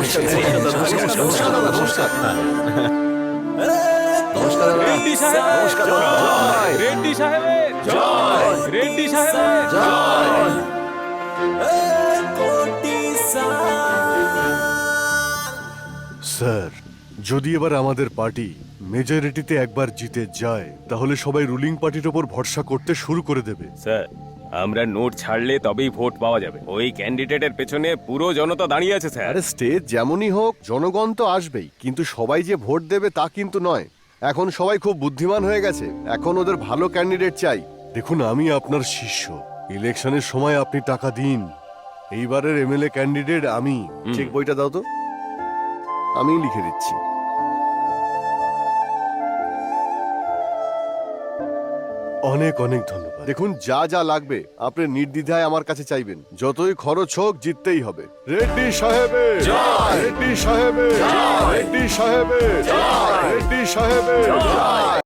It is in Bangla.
নমস্কার নমস্কার নমস্কার রেড্ডি সাহেব নমস্কার জয় রেড্ডি সাহেবের জয় রেড্ডি সাহেবের জয় স্যার, যদি এবার আমাদের পার্টি মেজরিটিতে একবার জিতে যায় তাহলে সবাই রুলিং পার্টির ওপর ভরসা করতে শুরু করে দেবে। স্যার, আমরা নোট ছাড়লে তবেই ভোট পাওয়া যাবে। ওই ক্যান্ডিডেটের পেছনে পুরো জনতা দাঁড়িয়ে আছে স্যার। আরে স্টেজ যেমনই হোক জনগণ তো আসবেই, কিন্তু সবাই যে ভোট দেবে তা কিন্তু নয়। এখন সবাই খুব বুদ্ধিমান হয়ে গেছে, এখন ওদের ভালো ক্যান্ডিডেট চাই। দেখুন, আমি আপনার শিষ্য, ইলেকশনের সময় আপনি টাকা দিন। এইবারের এমএলএ ক্যান্ডিডেট আমি। চেক বইটা দাও তো, আমি লিখে দিচ্ছি। অনেক অনেক ধন্যবাদ। দেখুন, যা যা লাগবে আপনি নির্দ্বিধায় আমার কাছে চাইবেন, যতই খরচ হোক জিততেই হবে। রেড্ডি সাহেবের জয়, রেড্ডি সাহেবের জয়, রেড্ডি সাহেবের জয়, রেড্ডি সাহেবের জয়।